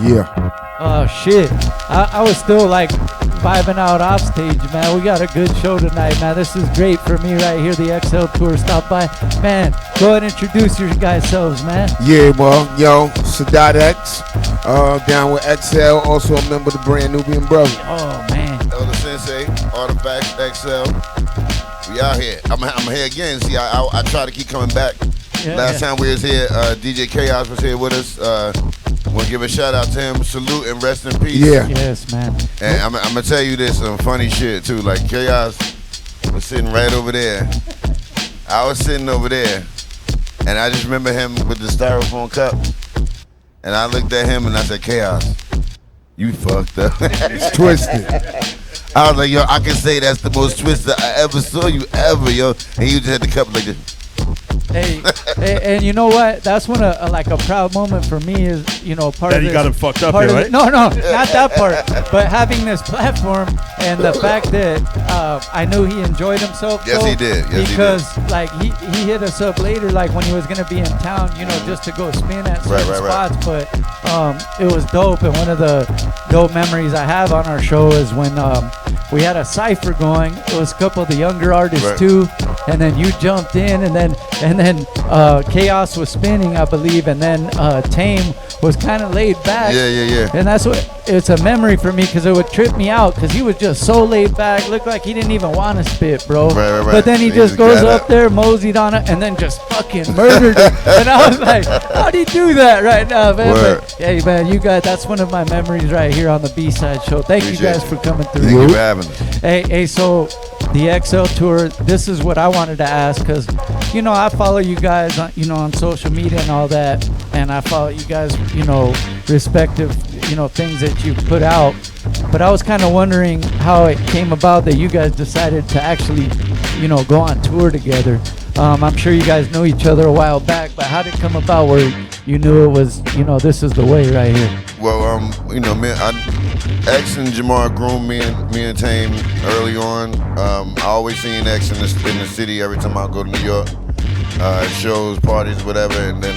Yeah. Oh shit! I was still like vibing out off stage, man. We got a good show tonight, man. This is great for me right here. The XL Tour stopped by, man. Go ahead and introduce your guys selves, man. Yeah, well, yo, Sadat X, down with XL, also a member of the brand Nubian Brother. Oh man. Elder Sensei, Artifacts XL. We out here. I'm here again. See, I try to keep coming back. Yeah, Last time we was here, DJ Chaos was here with us. Want to give a shout out to him. Salute and rest in peace. Yeah. Yes, man. And I'm gonna tell you this, some funny shit too. Like Chaos was sitting right over there. I was sitting over there, and I just remember him with the styrofoam cup. And I looked at him and I said, Chaos, you fucked up. It's twisted. I was like, yo, I can say that's the most twisted I ever saw you ever, yo. And you just had the cup like this. Hey, and you know what? That's when a proud moment for me is, you know, part that of you this, got him fucked up part here, of right? No, not that part. But having this platform and the fact that I knew he enjoyed himself. Yes, he did. Yes, because he did. like he hit us up later, like when he was gonna be in town, you know, just to go spin at certain spots. But it was dope, and one of the dope memories I have on our show is when we had a cypher going. It was a couple of the younger artists too, and then you jumped in, and then Chaos was spinning, I believe, and then Tame was kind of laid back. Yeah. And that's what it's a memory for me, because it would trip me out, because he was just so laid back, looked like he didn't even want to spit, bro. Right. But then he just goes up there, moseyed on it, and then just fucking murdered it. And I was like, how'd he do that right now, man? But, hey, man, you guys, that's one of my memories right here on the B-Side Show. Thank you guys for coming through. Thank you for having us. Hey, so the XL Tour, this is what I wanted to ask, because, you know, I follow you guys, on social media and all that, and I follow you guys, respective, things that you put out. But I was kind of wondering how it came about that you guys decided to actually, go on tour together. I'm sure you guys know each other a while back, but how did it come about where you knew it was, this is the way right here? Well, X and Jamar groomed me and Tame early on. I always seen X in the city every time I go to New York, shows, parties, whatever. And then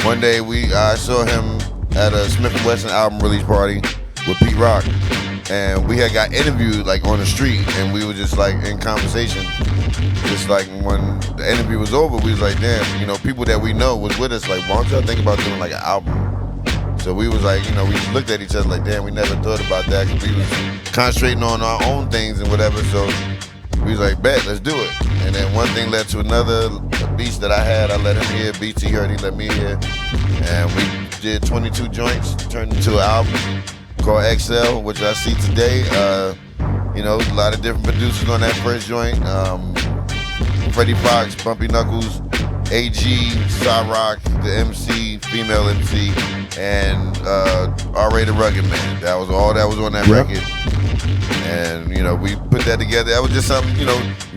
one day I saw him at a Smith & Wesson album release party with Pete Rock, and we had got interviewed like on the street, and we were just like in conversation. Just like when the interview was over, we was like, damn, people that we know was with us. Like, why don't y'all think about doing like an album? So we was like, we looked at each other like, damn, we never thought about that, because we was concentrating on our own things and whatever. So we was like, bet, let's do it. And then one thing led to another. Beats that I had, I let him hear. Beats he heard, he let me hear. And we did 22 joints, turned into an album called XL, which I see today. A lot of different producers on that first joint. Freddie Fox, Bumpy Knuckles, AG, Cyrock, the MC, female MC, and R.A. the Rugged Man. That was all that was on that record. And, we put that together. That was just something, you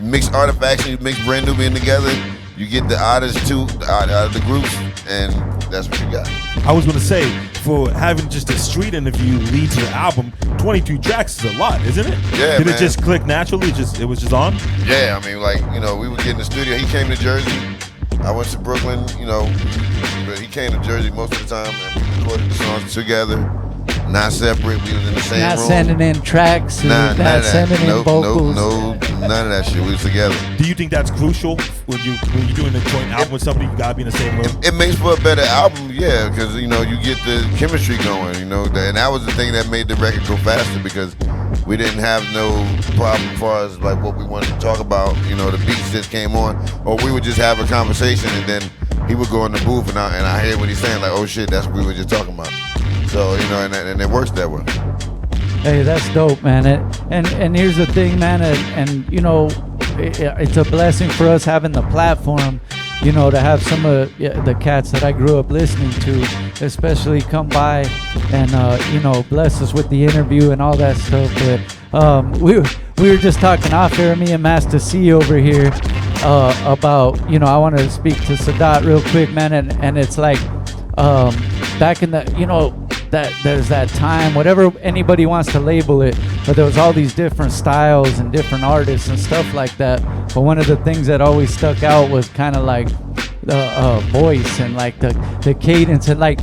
mix Artifacts and you mix Brand Nubian together. You get the artists too, out of the groups, and that's what you got. I was going to say, for having just a street interview lead to the album, 22 tracks is a lot, isn't it? Yeah, Did man. it just click naturally? It was just on? Yeah, I mean, we would get in the studio. He came to Jersey. I went to Brooklyn, but he came to Jersey most of the time, and we recorded the songs together. Not separate, we was in the same room. Not sending in tracks, not sending in vocals. No, none of that shit. We was together. Do you think that's crucial when you're doing a joint album with somebody? You gotta be in the same room. It makes for a better album, yeah, because you get the chemistry going, and that was the thing that made the record go faster, because we didn't have no problem as far as like what we wanted to talk about. The beats just came on, or we would just have a conversation, and then he would go in the booth, and I hear what he's saying, like, oh shit, that's what we were just talking about. So, and it works that way. Hey, that's dope, man. And here's the thing, man, it's a blessing for us having the platform, to have some of the cats that I grew up listening to, especially come by and, bless us with the interview and all that stuff. But we were just talking off air, me and Master C over here, about, I wanted to speak to Sadat real quick, man, and it's like, back in the, that there's that time, whatever anybody wants to label it, but there was all these different styles and different artists and stuff like that. But one of the things that always stuck out was kind of like voice and like the cadence and like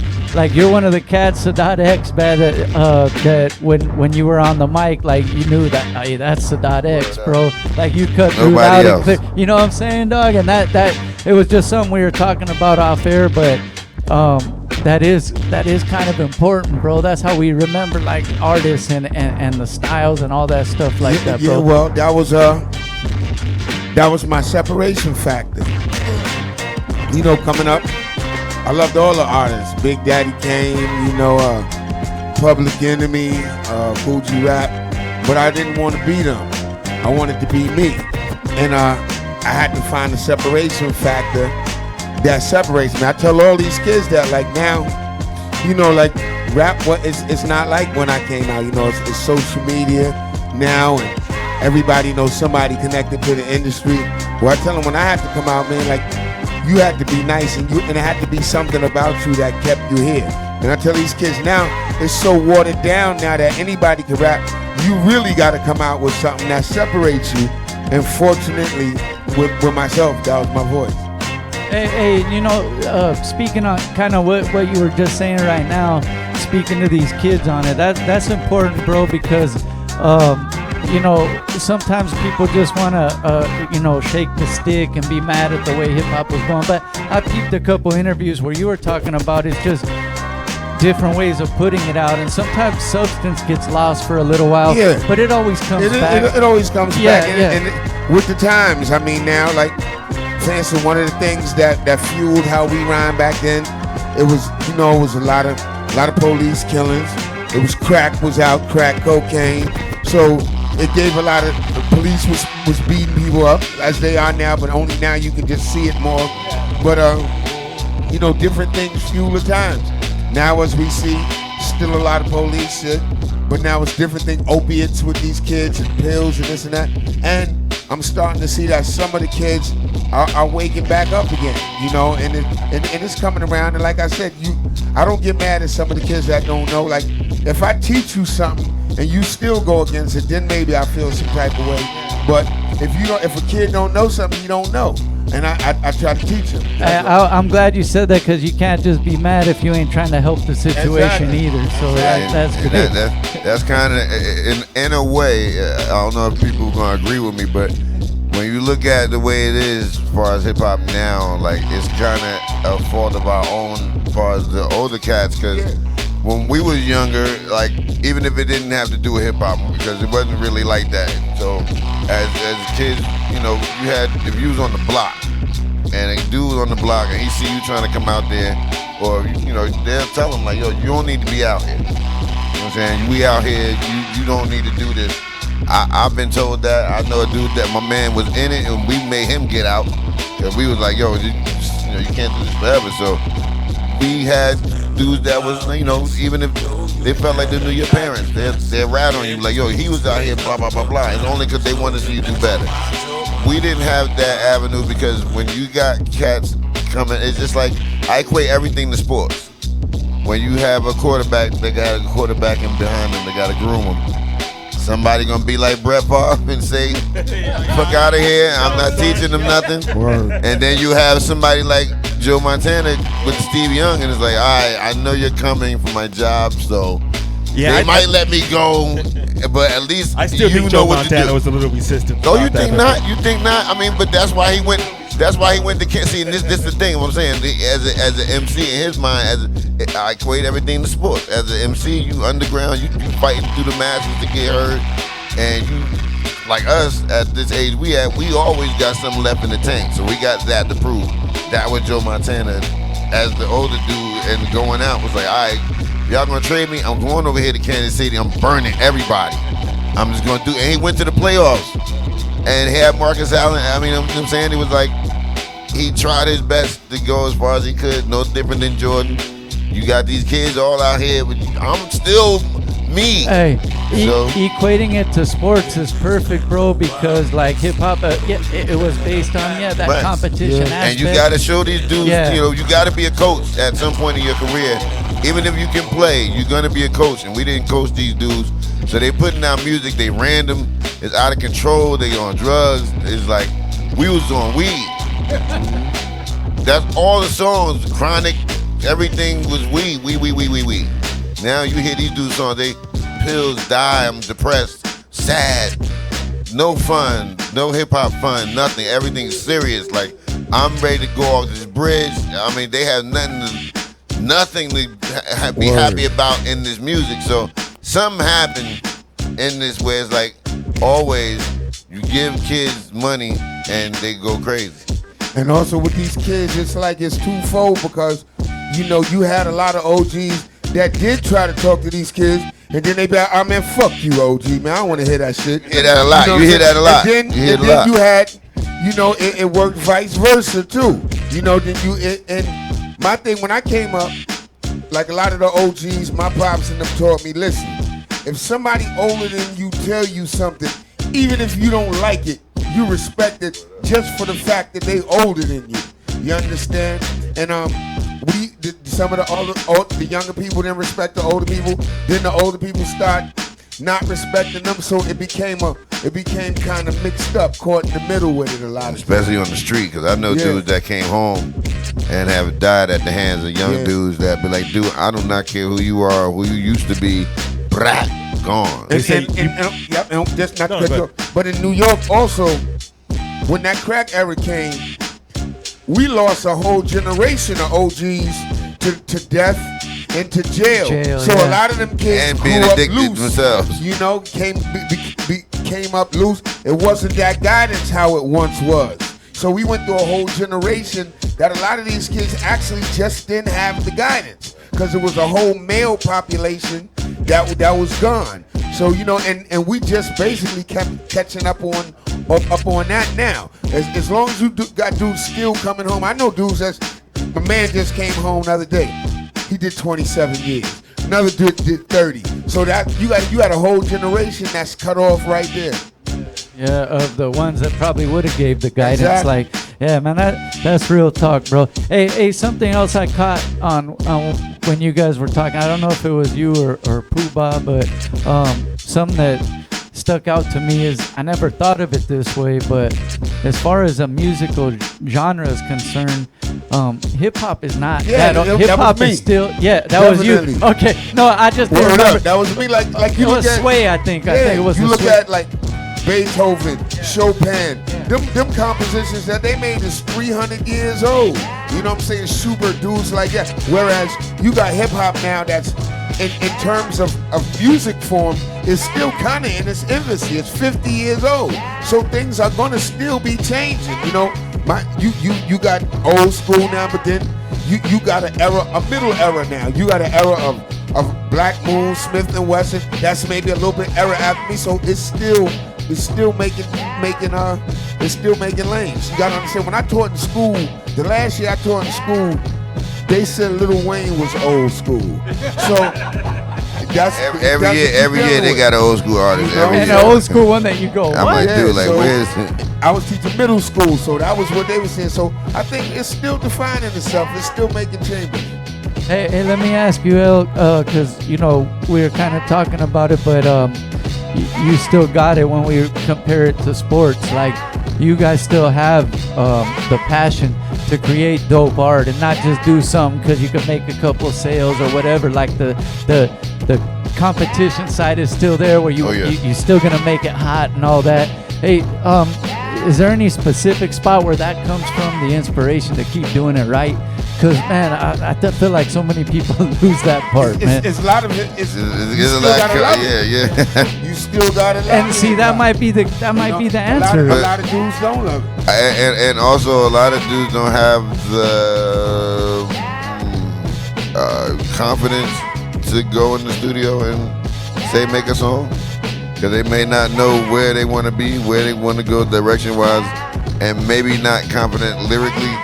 you're one of the cats, Sadat X, man, that when you were on the mic, like you knew that, hey, that's Sadat X, bro. Like you cut through loud and clear. You know what I'm saying, dog? And that it was just something we were talking about off air, but that is kind of important, bro. That's how we remember like artists and the styles and all that stuff like that, bro. Yeah, well, that was my separation factor. You know, coming up, I loved all the artists. Big Daddy Kane, you know, Public Enemy, Fuji Rap, but I didn't want to be them. I wanted to be me, and I had to find a separation factor that separates me. I tell all these kids that, like, now, you know, like rap, it's not like when I came out. You know, it's social media now, and everybody knows somebody connected to the industry. Well, I tell them when I had to come out, man, like, you had to be nice, and it had to be something about you that kept you here. And I tell these kids now, it's so watered down now that anybody can rap. You really got to come out with something that separates you. And fortunately, with myself, that was my voice. Hey, you know, speaking on kind of what you were just saying right now, speaking to these kids on it, that's important, bro, because you know, sometimes people just want to, you know, shake the stick and be mad at the way hip-hop was going. But I peeped a couple interviews where you were talking about it's just different ways of putting it out. And sometimes substance gets lost for a little while, yeah, but it always comes back. It always comes back. And Yeah. with the times, I mean, now, like, for instance, one of the things that fueled how we rhyme back then, it was, you know, it was a lot of police killings. It was crack was out, crack cocaine. So it gave a lot of, the police was beating people up as they are now, but only now you can just see it more. But you know, different things fuel the times. Now as we see, still a lot of police shit, but now it's different things, opiates with these kids and pills and this and that. And I'm starting to see that some of the kids are waking back up again, you know, and it's coming around. And like I said, I don't get mad at some of the kids that don't know. Like, if I teach you something and you still go against it, then maybe I feel some type of way. But if a kid don't know something, you don't know. And I try to teach him. I'm glad you said that, because you can't just be mad if you ain't trying to help the situation either. So that's good. That's kind of, in a way, I don't know if people are going to agree with me, but when you look at the way it is as far as hip-hop now, like, it's kind of a fault of our own as far as the older cats, because when we was younger, like, even if it didn't have to do with hip-hop, because it wasn't really like that. So as kids, you know, if you was on the block and a dude on the block and he see you trying to come out there, or, you know, they'll tell him, like, yo, you don't need to be out here. You know what I'm saying? We out here, you don't need to do this. I've been told that. I know a dude that my man was in it, and we made him get out, because we was like, yo, you can't do this forever. So we had dudes that was, you know, even if they felt like they knew your parents, they'll rat on you like, yo, he was out here, blah, blah, blah, blah. It's only because they wanted to see you do better. We didn't have that avenue, because when you got cats coming, it's just like, I equate everything to sports. When you have a quarterback, they got a quarterback in behind them, they got to groom them. Somebody gonna be like Brett Favre and say, fuck out of here, I'm not teaching them nothing. Word. And then you have somebody like Joe Montana with Steve Young, and it's like, all right, I know you're coming for my job, so they might let me go, but at least I still think Joe Montana was a little resistant. Oh, you think not? You think not? I mean, but that's why he went. That's why he went to see. And this is the thing. What I'm saying, as an MC in his mind, I equate everything to sports. As an MC, you underground, you fighting through the masses to get heard, and you, like us at this age we always got something left in the tank. So we got that to prove. That was Joe Montana, as the older dude, and going out was like, all right, y'all gonna trade me? I'm going over here to Kansas City. I'm burning everybody. I'm just gonna do. And he went to the playoffs. And he had Marcus Allen. I mean, I'm saying, he was like, he tried his best to go as far as he could. No different than Jordan. You got these kids all out here, but I'm still me. Hey, so, equating it to sports is perfect, bro, because like hip hop, it was based on that competition aspect. And you got to show these dudes, you know, you got to be a coach at some point in your career. Even if you can play, you're gonna be a coach. And we didn't coach these dudes, so they putting out music. They random. It's out of control. They on drugs. It's like we was on weed. That's all the songs. Chronic, everything was we. Now you hear these dudes songs, they pills, die, I'm depressed, sad, no fun, no hip hop fun, nothing. Everything's serious. Like, I'm ready to go off this bridge. I mean, they have nothing to be happy about in this music. So something happened in this where it's like, always, you give kids money and they go crazy. And also with these kids, it's like it's twofold because, you know, you had a lot of OGs that did try to talk to these kids, and then they be like, oh man, fuck you, OG, man, I don't want to hear that shit. You hear that a lot. You know, you hear that a lot. And then you had, you know, it worked vice versa too. You know, then and my thing when I came up, like a lot of the OGs, my pops and them taught me, listen, if somebody older than you tell you something, even if you don't like it, you respect it just for the fact that they older than you. You understand? And some of the younger people didn't respect the older people. Then the older people start not respecting them, so it became kind of mixed up, caught in the middle with it a lot. Especially on the street, because I know dudes that came home and have died at the hands of young dudes that be like, dude, I do not care who you are, who you used to be, brat, gone. But in New York also, when that crack era came, we lost a whole generation of OGs to death and to jail. So a lot of them kids and grew being up addicted loose. themselves. You know, came up loose. It wasn't that guidance how it once was. So we went through a whole generation that a lot of these kids actually just didn't have the guidance because it was a whole male population that was gone. So, you know, and we just basically kept catching up on that now. As long as you got dudes still coming home. I know dudes my man just came home the other day. He did 27 years. Another dude did 30. So that you got a whole generation that's cut off right there. Yeah, of the ones that probably would have gave the guidance. Exactly. Like, yeah, man, that's real talk, bro. Hey, something else I caught on when you guys were talking. I don't know if it was you or Pooh-Bah, but something that stuck out to me is I never thought of it this way, but as far as a musical genre is concerned, hip hop is not that. Hip hop is still that Definitely. was you. Okay, no, I just didn't remember. That was me. Like you it look was at Sway, I think. I think it was. You look Sway. at like Beethoven, Chopin, them compositions that they made is 300 years old. You know what I'm saying? Schubert, dudes like that. Whereas you got hip hop now that's in terms of music form is still kind of in its infancy. It's 50 years old. So things are gonna still be changing. You know, you got old school now, but then you got a middle era now. You got an era of Black Moon, Smith and Wesson. That's maybe a little bit era after me. So it's still making lanes. You gotta understand, when I taught in school, the last year I taught in school, they said Lil Wayne was old school. So that's every year they got an old school artist. And an old school one that you go, I might do like, so where's it? I was teaching middle school, so that was what they were saying. So I think it's still defining itself. It's still making changes. Hey, let me ask you, El, because you know we were kind of talking about it, but you still got it when we compare it to sports. Like, you guys still have the passion to create dope art and not just do something because you can make a couple sales or whatever. Like the competition side is still there where you're still gonna make it hot and all that. Hey, is there any specific spot where that comes from, the inspiration to keep doing it right? Because, man, I feel like so many people lose that part, man. It's a lot of it. It's a lot. Yeah. You still gotta love it. And see, that might be the answer. A lot of dudes don't love it. And also a lot of dudes don't have the confidence to go in the studio and say make a song, because they may not know where they want to be, where they want to go direction wise, and maybe not confident lyrically.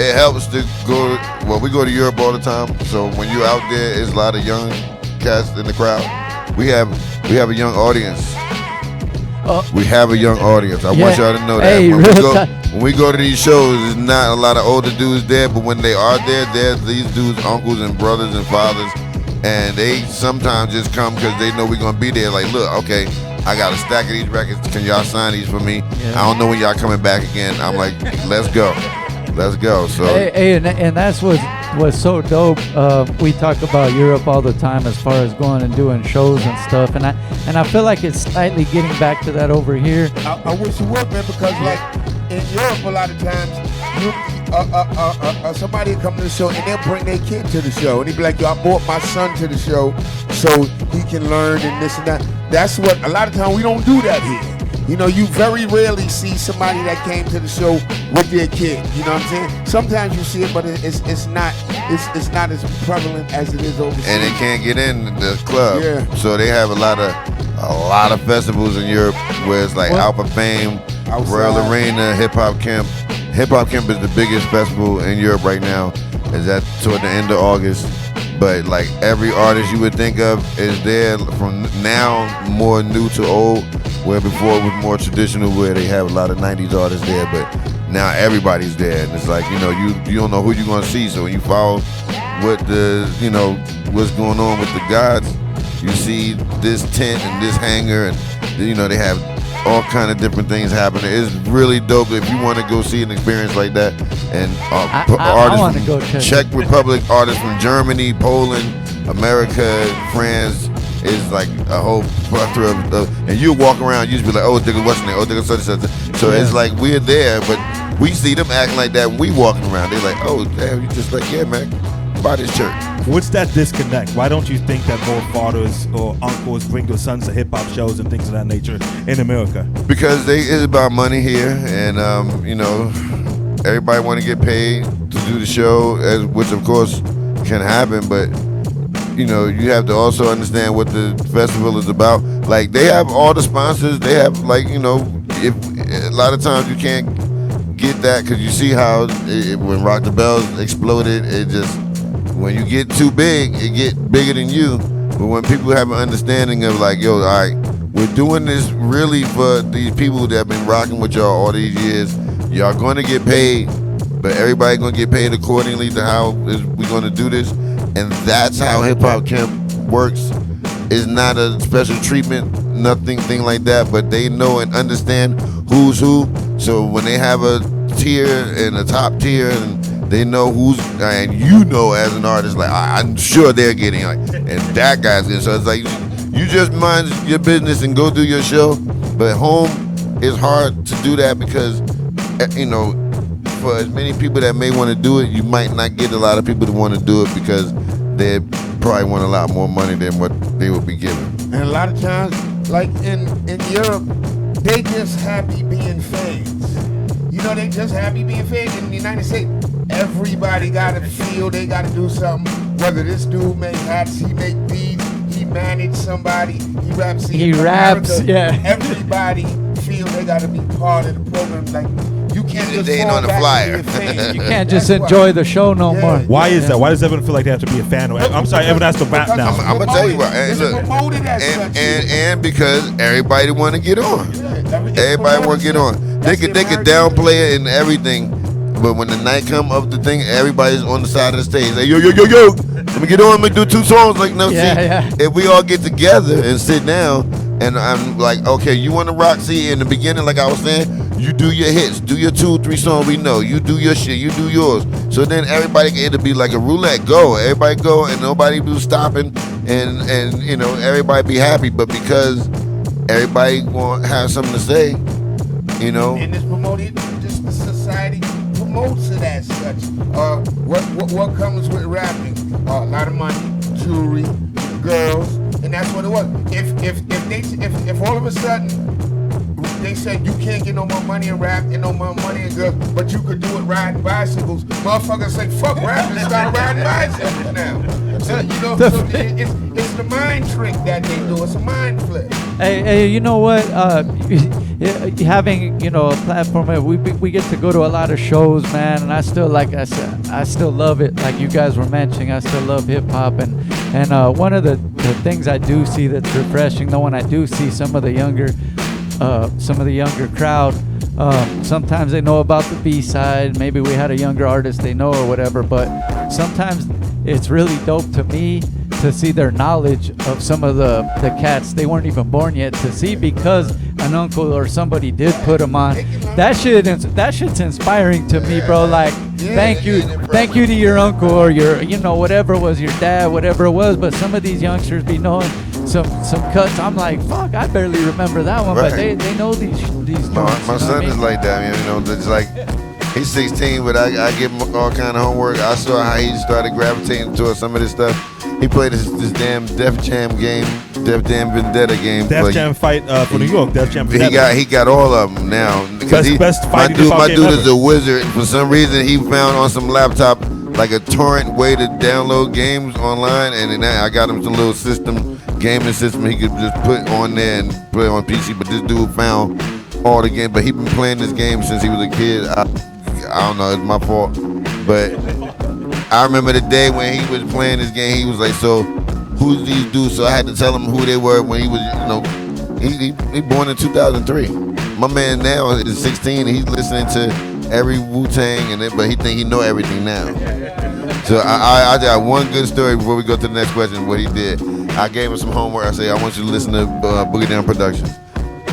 It helps to go. Well, we go to Europe all the time, so when you're out there, there's a lot of young cats in the crowd. We have a young audience. We have a young audience. I want y'all to know that. Hey, when we go to these shows, there's not a lot of older dudes there, but when they are there, they're these dudes' uncles and brothers and fathers, and they sometimes just come because they know we're gonna be there. Like, look, okay, I got a stack of these records. Can y'all sign these for me? Yeah. I don't know when y'all coming back again. I'm like, let's go. let's go. So and that's what's so dope. We talk about Europe all the time as far as going and doing shows and stuff, and I feel like it's slightly getting back to that over here. I wish it would, man, because like in Europe, a lot of times, somebody will come to the show and they'll bring their kid to the show, and he'll be like, "Yo, I brought my son to the show so he can learn and this and that." That's what a lot of times we don't do that here. You know, you very rarely see somebody that came to the show with their kid. You know what I'm saying? Sometimes you see it, but it's not as prevalent as it is overseas. And they can't get in the club. Yeah. So they have a lot of festivals in Europe where it's like Alpha Fame, Royal Arena, Hip Hop Camp. Hip Hop Camp is the biggest festival in Europe right now. Is that toward the end of August? But like every artist you would think of is there from now, more new to old, where before it was more traditional where they have a lot of 90s artists there, but now everybody's there, and it's like, you know, you don't know who you're gonna see, so when you follow what what's going on with the gods, you see this tent and this hangar, and you know, they have all kind of different things happening. It's really dope if you want to go see an experience like that. And artists from Czech Republic, artists from Germany, Poland, America, France. Is like a whole plethora of, and you walk around, you just be like, oh, nigga, what's your name? Oh, nigga, such and such. So it's like we're there, but we see them acting like that when we walking around. They're like, oh, damn, you just like, yeah, man, buy this shirt. What's that disconnect? Why don't you think that more fathers or uncles bring their sons to hip hop shows and things of that nature in America? Because it's about money here, and you know, everybody want to get paid to do the show, which of course can happen, but you know, you have to also understand what the festival is about. Like, they have all the sponsors. They have, like, you know, if a lot of times you can't get that because you see how when Rock the Bells exploded, it just, when you get too big, it get bigger than you. But when people have an understanding of like, yo, all right, we're doing this really for these people that have been rocking with y'all all these years. Y'all going to get paid, but everybody going to get paid accordingly to how we're going to do this. And that's how Hip Hop Camp works. It's not a special treatment, thing like that, but they know and understand who's who. So when they have a tier and a top tier, and they know who's, and you know as an artist, like, I'm sure they're getting, like, and that guy's getting. So it's like, you just mind your business and go do your show. But home is hard to do that because, you know, for as many people that may want to do it, you might not get a lot of people to want to do it because they probably want a lot more money than what they would be given. And a lot of times, like in Europe, they just happy being fans. You know, they just happy being fans. In the United States, everybody got to feel they got to do something. Whether this dude make hats, he make beats, he manage somebody, he raps. He raps, yeah. Everybody feel they got to be part of the program. Like, you can't just they ain't on the flyer. You can't just enjoy the show no more. Why is that? Why does everyone feel like they have to be a fan? I'm sorry, everyone has to rap now. I'm gonna tell you why. And because everybody want to get on. Everybody want to get on. They could downplay it and everything, but when the night come of the thing, everybody's on the side of the stage. Like, yo, let me get on. Let me do 2 songs. Like, no, if we all get together and sit down, and I'm like, okay, you want to rock? See, in the beginning, like I was saying, you do your hits, do your 2 or 3 songs we know. You do your shit, you do yours. So then everybody can it'll be like a roulette. Go, everybody go, and nobody be stopping, and you know, everybody be happy. But because everybody want to have something to say, you know. And it's promoted, just the society promotes it as such. What comes with rapping? A lot of money, jewelry, girls, and that's what it was. If all of a sudden they said you can't get no more money in rap and no more money in girls, but you could do it riding bicycles, motherfuckers say fuck rap and start riding bicycles now. So, you know, so it's the mind trick that they do. It's a mind flip. Hey, you know what? Having, you know, a platform, we get to go to a lot of shows, man, and I still, like I said, I still love it. Like you guys were mentioning, I still love hip hop, and one of the things I do see that's refreshing, though, when I do see some of the younger crowd, sometimes they know about the B-side. Maybe we had a younger artist they know or whatever, but sometimes it's really dope to me to see their knowledge of some of the cats they weren't even born yet to see, because an uncle or somebody did put them on. That shit's inspiring to me, bro. Like, thank you to your uncle or your, whatever it was, your dad, whatever it was. But some of these youngsters be knowing some cuts. I'm like, fuck, I barely remember that one, but they know these. My son is like that, it's like he's 16, but I give him all kind of homework. I saw how he started gravitating towards some of this stuff. He played this damn Def Jam game, Def Jam Vendetta game. Def Jam fight for New York. Def Jam Vendetta. He got all of them now. Best fight my dude is a wizard. For some reason, he found on some laptop like a torrent way to download games online, and then I got him some little gaming system he could just put on there and play on PC. But this dude found all the games. But he been playing this game since he was a kid. I don't know. It's my fault, but I remember the day when he was playing this game. He was like, "So, who's these dudes?" So I had to tell him who they were when he was, he born in 2003. My man now is 16 and he's listening to every Wu-Tang but he think he know everything now. So I got one good story before we go to the next question. What he did, I gave him some homework. I said, I want you to listen to Boogie Down Productions.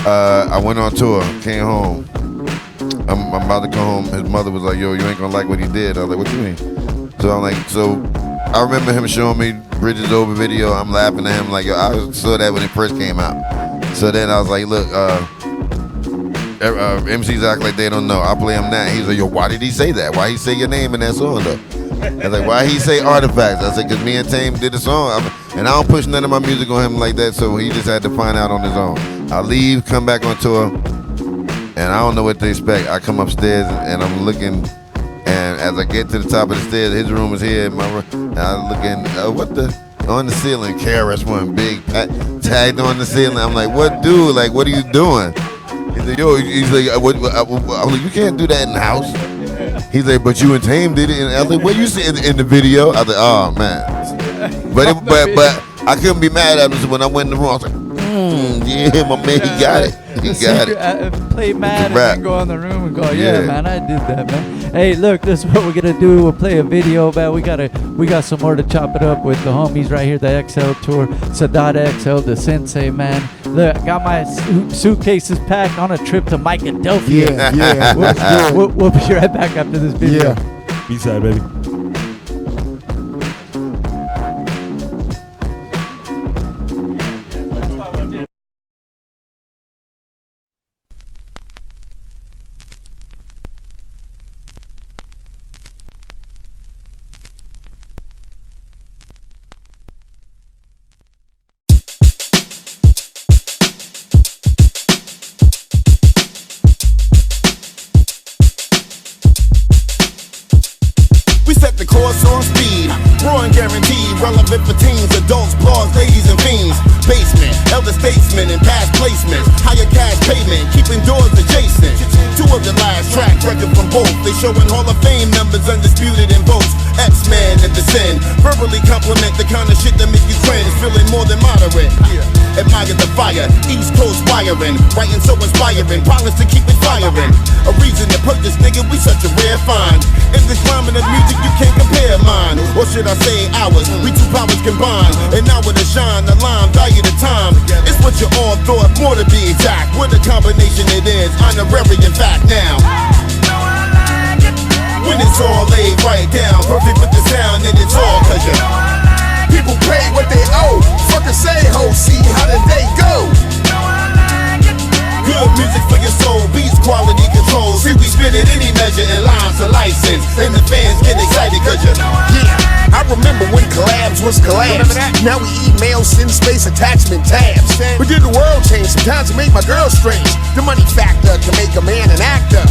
I went on tour, came home. I'm about to come home. His mother was like, "Yo, you ain't gonna like what he did." I was like, "What you mean?" So I'm like, I remember him showing me Bridges Over video. I'm laughing at him like, yo, I saw that when it first came out. So then I was like, look, MCs act like they don't know. I play him now. He's like, yo, why did he say that? Why he say your name in that song though? I was like, why he say Artifacts? I said, because me and Tame did a song. And I don't push none of my music on him like that, so he just had to find out on his own. I leave, come back on tour, and I don't know what to expect. I come upstairs and I'm looking. And as I get to the top of the stairs, his room is here. And I'm looking, on the ceiling, KRS-One, big tagged on the ceiling. I'm like, what, dude? Like, what are you doing? He's like, yo, I'm like, you can't do that in the house. He's like, but you and Tame did it. And I was like, what you see in the video? I was like, oh man. But I couldn't be mad at him when I went in the room. I was like, yeah, my man, he got it. He got it. Play mad and then go in the room and go, yeah, man, I did that, man. Hey, look, this is what we're gonna do. We'll play a video, man. We got some more to chop it up with the homies right here, the XL tour, Sadat XL, the Sensei, man. Look, I got my suitcases packed on a trip to Philadelphia. Yeah. We'll be right back after this video. Yeah. B-side, baby. Relevant for teens, adults, blogs, ladies, and fiends. Basement, elder statesmen and past placements. Higher cash payment, keeping doors adjacent. Two of the last track record from both. They showing Hall of Fame numbers undisputed in votes. X-Men at the sin. Verbally compliment the kind of shit that make you cringe. Feeling more than moderate. Admire the fire, East Coast wiring. Writing so inspiring, promise to keep it firing. A reason to purchase, nigga, we such a rare find. In this climate of music, you can't compare mine. Or should I say ours? We two powers combined. And now with a shine, the line, value the time. It's what you all thought, more to be exact. What a combination it is, honorary in fact now. When it's all laid right down, perfect with the sound, and it's all cause you people pay what they owe. Fucking say ho, see how the day go. Good music for your soul, beats quality control. See we spin it any measure in lines to license. And the fans get excited cause you I remember when collabs was collabs. Now we email, send space, attachment tabs. But did the world change? Sometimes it made my girl strange. The money factor can make a man an actor.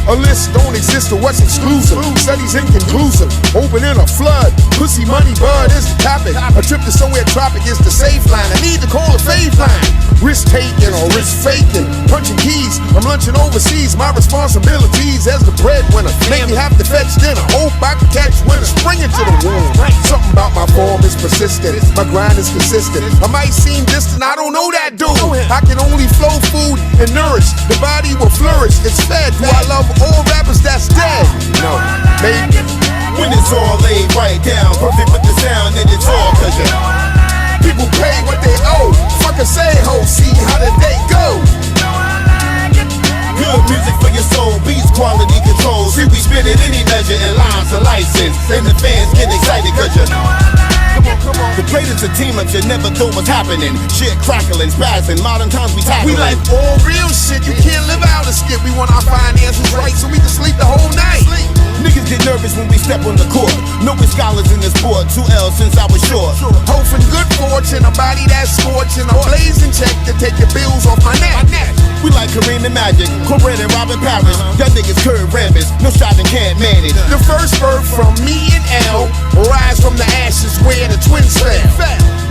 A list don't exist to what's exclusive. Studies inconclusive. Open in a flood. Pussy money bud is the topic. A trip to somewhere tropic is the safe line. I need to call a fave line. Risk taking or risk faking. Punching keys. I'm lunching overseas. My responsibilities as the breadwinner. Make me have to fetch dinner. Hope I can catch winner. Spring into the womb. Something about my form is persistent. My grind is consistent. I might seem distant. I don't know that dude. I can only flow food and nourish. The body will flourish. It's fed. Do I love all rappers that's dead? No, maybe. When it's all laid right down, perfect with the sound, and it's all cause you people pay what they owe. Fucking say ho, see how the day go. Good music for your soul, beats quality control. See we spin it any measure and lines a license. And the fans get excited cause you come on. The greatest of team ups you never thought was happening. Shit crackling, spazzing, modern times we tackling. We like all real shit, you can't live out a skit. We want our finances right so we can sleep the whole night. Niggas get nervous when we step on the court. No scholars in the sport, 2 L's since I was short. Hope for good fortune, a body that's scorching, a blazing check to take your bills off my neck. We like Kareem and Magic, Cornbread and Robin Parrish. Y'all niggas curve rabbits, no shot and can't manage. The first birth from me and L, rise from the ashes where the twins fell.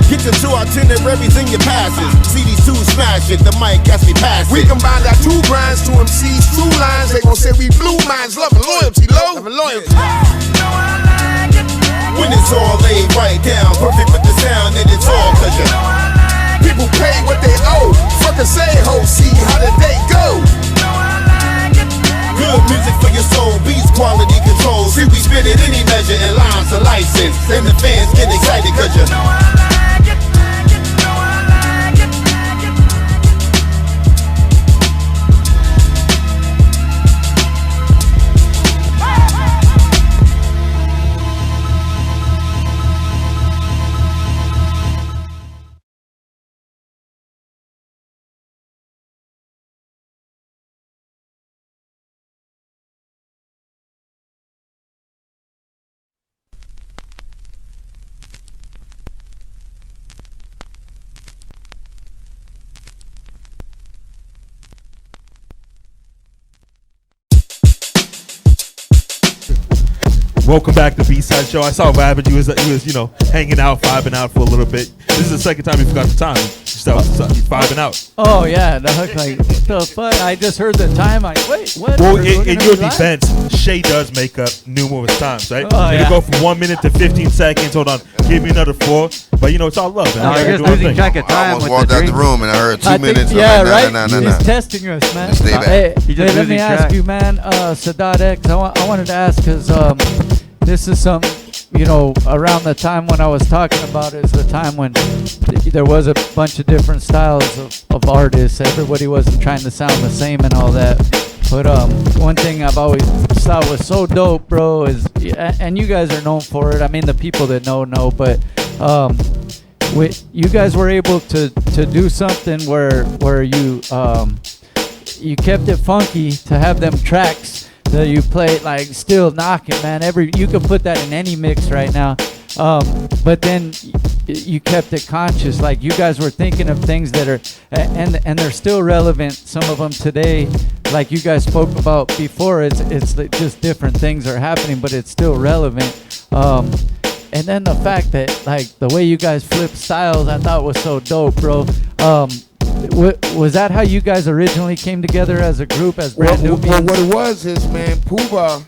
Get your 2 itineraries in your passes. CD2 smash it, the mic got me passing. We combined our 2 grinds to MC's 2 lines. They gon' say we blue minds, love and loyalty, low. When it's all laid right down, perfect with the sound and it's all cause you people pay what they owe. Fuck a say ho, see how the day go. Good music for your soul, beats quality control. See we spin it any measure and lines a license. And the fans get excited cause you Welcome back to B-Side Show. I saw Rabbit. He was, you know, hanging out, vibing out for a little bit. This is the second time you forgot the time. You vibing out. Oh yeah, like the fuck. I just heard the time. Wait, what? Well, in your defense, Shaye does make up numerous times, right? Oh, It'll go from 1 minute to 15 seconds. Hold on, give me another 4. But you know, it's all love, man. No, you're just losing track of I time almost with walked the out the drink. room and I heard 2 minutes. Yeah, I'm like, right. nah. He's testing us, man. Stay back. Hey, He just let me losing ask track. you, man. Sadat X. I wanted to ask because this is some, you know, around the time when I was talking about it is the time when there was a bunch of different styles of artists. Everybody wasn't trying to sound the same and all that. But one thing I've always thought was so dope, bro, is, and you guys are known for it. I mean, the people that know, but you guys were able to do something where you kept it funky to have them tracks that you play like still knocking, man. You can put that in any mix right now, but then you kept it conscious. Like you guys were thinking of things that are and they're still relevant. Some of them today, like you guys spoke about before. It's just different things are happening, but it's still relevant. And then the fact that like the way you guys flip styles, I thought was so dope, bro. Was that how you guys originally came together as a group, as brand Nubians? Well, what it was is, man, Pooba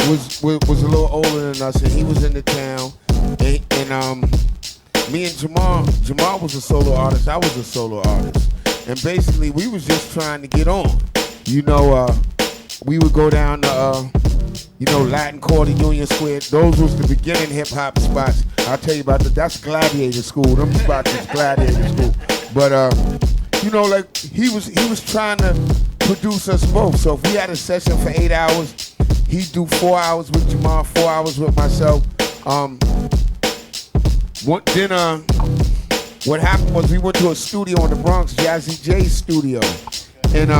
was a little older than us, and he was in the town. And me and Jamal was a solo artist. I was a solo artist. And basically, we was just trying to get on. You know, we would go down to, Latin Quarter, Union Square. Those was the beginning hip-hop spots. I'll tell you about that. That's Gladiator School. Them spots is Gladiator School. But, like, he was trying to produce us both. So if we had a session for 8 hours, he'd do 4 hours with Jamal, 4 hours with myself. What happened was we went to a studio in the Bronx, Jazzy J's studio. And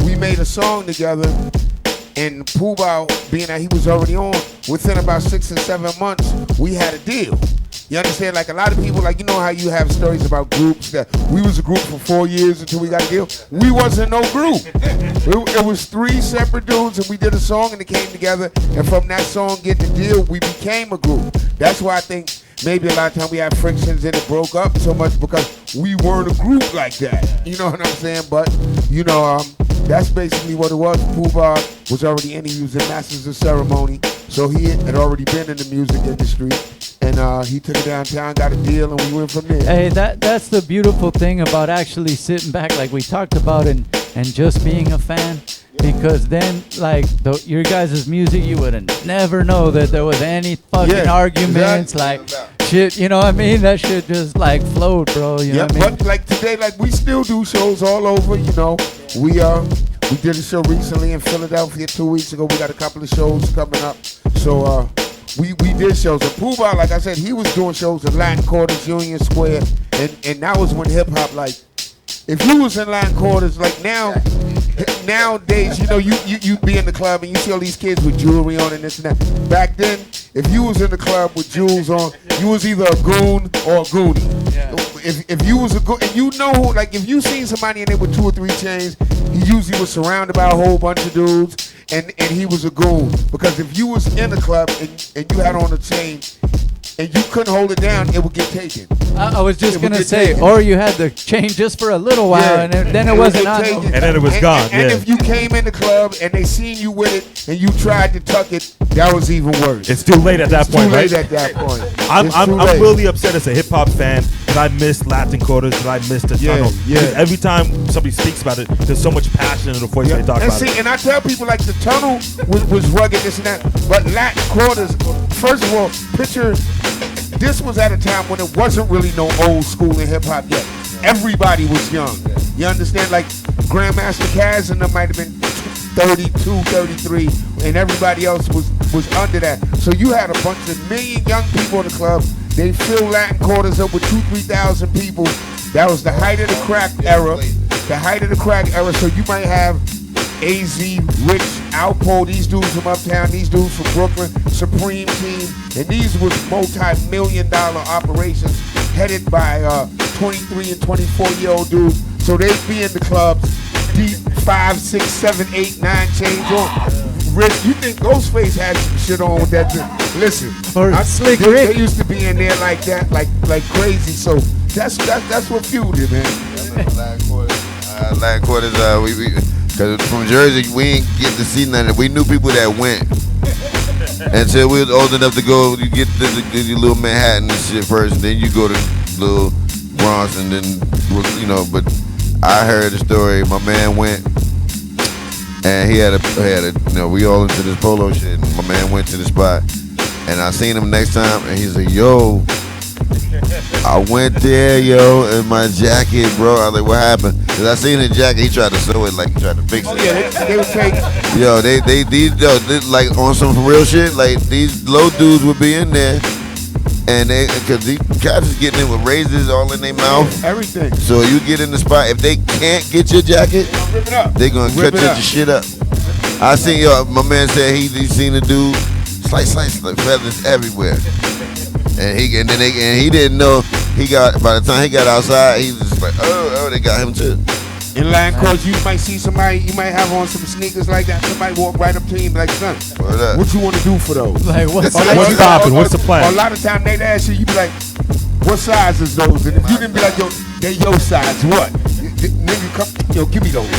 we made a song together. And Pooh Bah, being that he was already on, within about 6 or 7 months, we had a deal. You understand? Like a lot of people, like, you know how you have stories about groups that we was a group for 4 years until we got a deal? We wasn't no group. It was 3 separate dudes, and we did a song and it came together. And from that song getting the deal, we became a group. That's why I think maybe a lot of time we had frictions and it broke up so much because we weren't a group like that. You know what I'm saying? But, that's basically what it was. Pooh Bah was already in. He was in Masters of Ceremony, so he had already been in the music industry. And he took it downtown, got a deal, and we went from there. Hey, that's the beautiful thing about actually sitting back, like we talked about, and just being a fan. Because then, like, your guys' music, you would never know that there was any fucking arguments, exactly. like, shit, you know what I mean? That shit just, like, flowed, bro, you know what I mean? But, like, today, like, we still do shows all over, We did a show recently in Philadelphia 2 weeks ago. We got a couple of shows coming up. So we did shows. And Pooh Bah, like I said, he was doing shows at Latin Quarters, Union Square, and that was when hip hop, like, if you was in Latin Quarters, like nowadays, you know, you be in the club and you see all these kids with jewelry on and this and that. Back then, if you was in the club with jewels on, you was either a goon or a goonie. Yeah. If you was a goon, and you know who, like if you seen somebody in there with 2 or 3 chains, he usually was surrounded by a whole bunch of dudes, and he was a goon. Because if you was in the club and you had on a chain, and you couldn't hold it down, it would get taken. I was just going to say, taken. Or you had the chain just for a little while, and then it wasn't on. And then it was gone. And if you came in the club and they seen you with it, and you tried to tuck it, that was even worse. It's too late at that point, right? It's too late at that point. I'm really upset as a hip-hop fan that I missed Latin Quarters, that I missed the tunnel. Yeah. Every time somebody speaks about it, there's so much passion in the voice they talk about it. And I tell people, like, the tunnel was rugged, this and that, but Latin Quarters, first of all, picture... This was at a time when it wasn't really no old school in hip hop yet. Everybody was young. You understand? Like Grandmaster Caz and them might have been 32, 33, and everybody else was under that. So you had a bunch of million young people in the club. They filled Latin Quarters up with 2,000-3,000 people. That was the height of the crack era. The height of the crack era. So you might have AZ, Rich, Alpo, these dudes from Uptown, these dudes from Brooklyn, Supreme Team, and these was multi-million-dollar operations headed by 23 and 24-year-old dudes. So they'd be in the clubs, deep 5, 6, 7, 8, 9 chains on. Rich, you think Ghostface had some shit on with that? Listen, Slick Rick. They used to be in there like that, like crazy. So that's what fueled it, man. Latin Quarters, because from Jersey, we ain't get to see none of it. We knew people that went. Until we was old enough to go, you get to your little Manhattan and shit first, and then you go to little Bronx, and then, you know, but I heard the story. My man went, and he had a, you know, we all into this polo shit, and my man went to the spot, and I seen him next time, and he's like, yo, I went there, yo, in my jacket, bro. I was like, what happened? Cause I seen his jacket, he tried to sew it, like he tried to fix it. Oh yeah, they would take. Yo, they like on some real shit. Like these low dudes would be in there, and cause these cats is getting in with razors all in their mouth, everything. So you get in the spot, if they can't get your jacket, rip it up. They gonna cut your shit up. I seen my man said he seen the dude slice like feathers everywhere. And he didn't know by the time he got outside, he was just like, oh, they got him too. In Latin Quarters, you might see somebody, you might have on some sneakers like that. Somebody walk right up to you and be like, son, what you want to do for those? Like, what's poppin'? What's the plan? A lot of time they'd ask you be like, what size is those? And if you didn't be like, yo, they your size, what? Nigga, come, yo, give me those.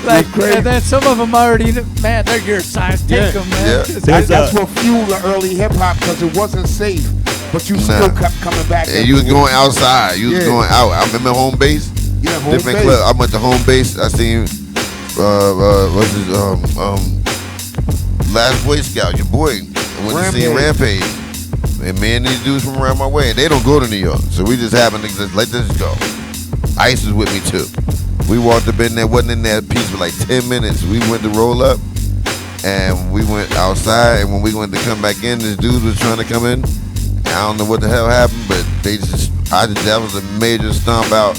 Like, and then some of them already, man, they're your size. Take them, man. Yeah. That's what fueled the early hip hop, because it wasn't safe, but you still kept coming back. And you was going outside. You was going out. I remember home base. Yeah, home different base. club. I went to home base. I seen what's his last Boy Scout, your boy. I went to see Rampage. And me and these dudes from around my way, and they don't go to New York, so we just happened to just let this go. Ice was with me too. We walked up in there, wasn't in that piece for like 10 minutes. We went to roll up, and we went outside, and when we went to come back in, this dude was trying to come in. I don't know what the hell happened, but that was a major stomp out.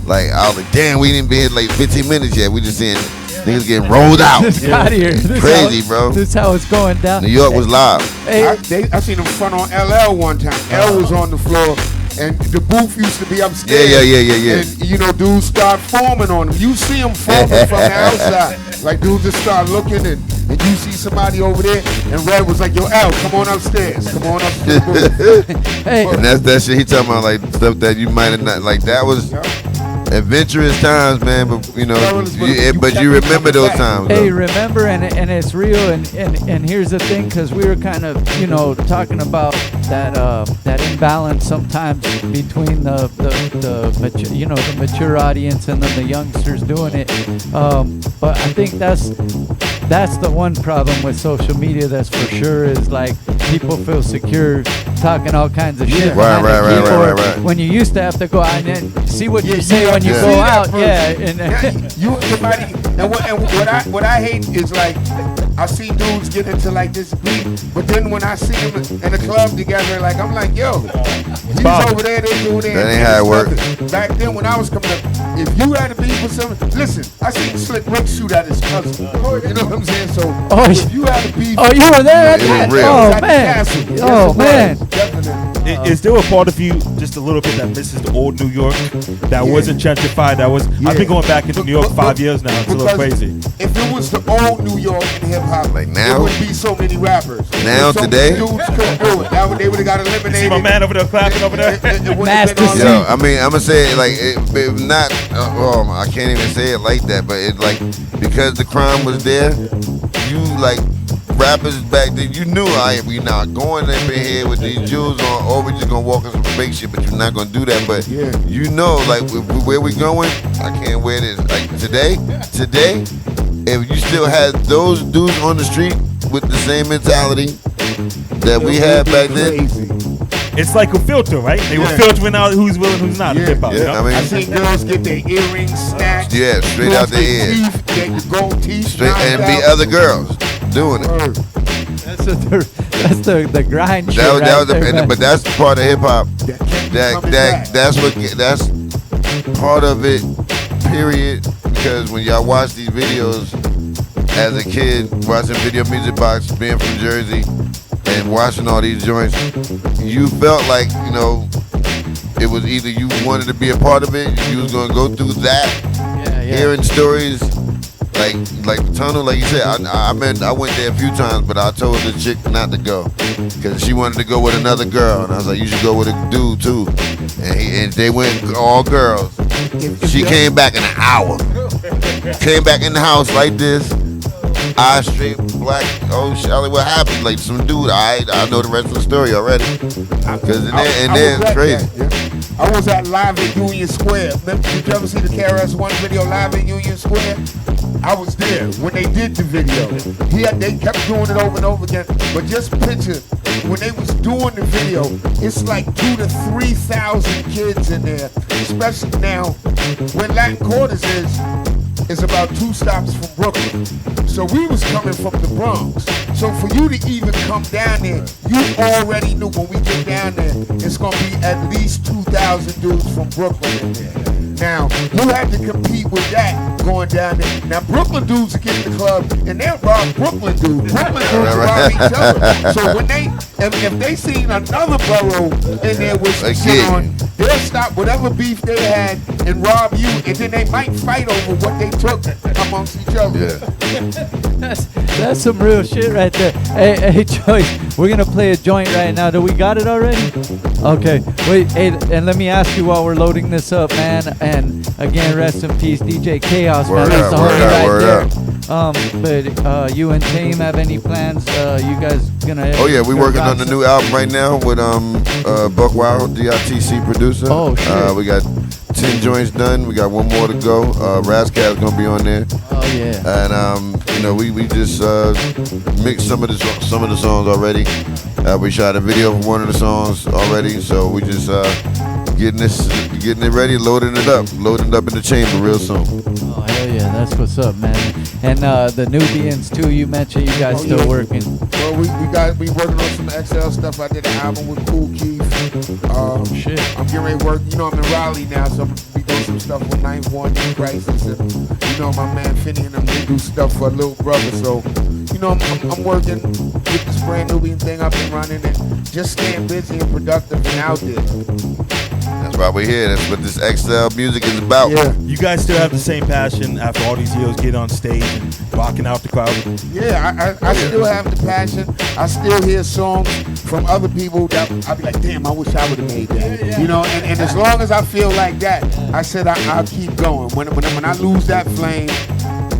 Like, I was like, damn, we didn't be here like 15 minutes yet. We just seeing niggas getting rolled out. Just got here. Crazy, bro. This is how it's going down. New York was live. Hey. I seen them front on LL one time. L was on the floor, and the booth used to be upstairs. Yeah. And, you know, dudes start forming on them. You see them forming from the outside. Like, dudes just start looking, and you see somebody over there, and Red was like, yo, L, come on upstairs. Come on upstairs. Hey. And that's that shit he talking about, like, stuff that you might have not, like, that was adventurous times, man, but you know, but you remember those times. Hey, remember, and it's real, and here's the thing, because we were kind of, you know, talking about that imbalance sometimes between the mature audience and then the youngsters doing it. But I think that's the one problem with social media. That's for sure, is like people feel secure talking all kinds of shit. Right, behind the right, keyboard right. When you used to have to go out and see what you say have when to you see go that out. person. Yeah, and You somebody and what I hate is like I see dudes get into like this beat, but then when I see them in a club together, like I'm like, yo, he's over there, they do that. That ain't how it works. Back then when I was coming up, if you had a beef with someone, listen, I seen Slick Rick shoot at his cousin. You know what I'm saying? So if you had a beef, oh, you were there at It was that? real. Oh at the man, castle. Yes, oh it man. was. Definitely. Is there a part of you just a little bit that misses the old New York that wasn't gentrified? That was. I've been going back into New York 5 years now. It's a little Because crazy. If it was the old New York and hip hop, Like now? there wouldn't be so many rappers. Now, so today? many dudes couldn't do it. Now they would have got eliminated. See my man over there clapping over there. It wouldn't have been Master on C. Yo, I mean, I'm gonna say it like it not. I can't even say it like that, but it like because the crime was there. You like rappers back then. You knew we not going up in here with these jewels on, or we just gonna walk on some fake shit. But you're not gonna do that. But you know, like where we going. I can't wear this. Like today, if you still had those dudes on the street with the same mentality that we had back then. It's like a filter, right? They were filtering out who's willing, who's not. Hip hop. Yeah, I mean, I seen girls get their earrings snatched. Yeah, straight out their ear. They gold teeth. Straight and be other girls doing it. That's the grind shit right That was there, man. but that's part of hip hop. That's part of it. Period. Because when y'all watch these videos as a kid, watching Video Music Box, being from Jersey, and watching all these joints, you felt like it was either you wanted to be a part of it, you was gonna go through that, hearing stories. Like the tunnel, like you said, I went there a few times, but I told the chick not to go because she wanted to go with another girl, and I was like, you should go with a dude too. And they went all girls. She came back in an hour. Came back in the house like this, eyes straight black. Oh, Charlie, what happened? Like some dude. I know the rest of the story already. Because and then it's crazy. I was at Live at Union Square. Did you ever see the KRS-One video, Live at Union Square? I was there when they did the video. They kept doing it over and over again. But just picture, when they was doing the video, it's like 2,000 to 3,000 kids in there. Especially now, when Latin Quarters is about 2 stops from Brooklyn. So we was coming from the Bronx. So for you to even come down there, you already knew when we get down there, it's gonna be at least 2,000 dudes from Brooklyn in there. Now, you had to compete with that going down there. Now, Brooklyn dudes get in the club, and they'll rob Brooklyn dudes. Brooklyn dudes rob each other. So if they seen another borough in there with some shit on, they'll stop whatever beef they had and rob you, and then they might fight over what they took amongst each other. Yeah. That's some real shit right there. Hey, Joyce, we're gonna play a joint right now. Do we got it already? Okay. Wait, hey, and let me ask you while we're loading this up, man. And again, rest in peace, DJ Chaos, man. That's the homie right there. But you and Tame have any plans? You guys gonna? Oh yeah, we working on the new album right now with Buck Wild, DITC producer. Oh shit. We got 10 joints done. We got one more to go. Razzcat's gonna be on there. Oh yeah. And we just mixed some of the songs already. We shot a video for one of the songs already, so we just getting it ready, loading it up in the chamber real soon. Oh hell yeah, that's what's up, man. And the Nubians too. You mentioned you guys still working. Well, we working on some XL stuff. I did an album with Kool Keith. Shit. I'm getting ready to work. I'm in Raleigh now, so I'm gonna be doing some stuff with 9-1 and Crisis, and my man Finney and them. They do stuff for a little brother. So I'm working with this brand Nubian thing I've been running, and just staying busy and productive and out there. That's why we're here. That's what this XL music is about. Yeah. You guys still have the same passion after all these years, get on stage and rocking out the crowd? Yeah, I still have the passion. I still hear songs from other people that I'll be like, damn, I wish I would have made that. And as long as I feel like that, I said I'll keep going. When I lose that flame,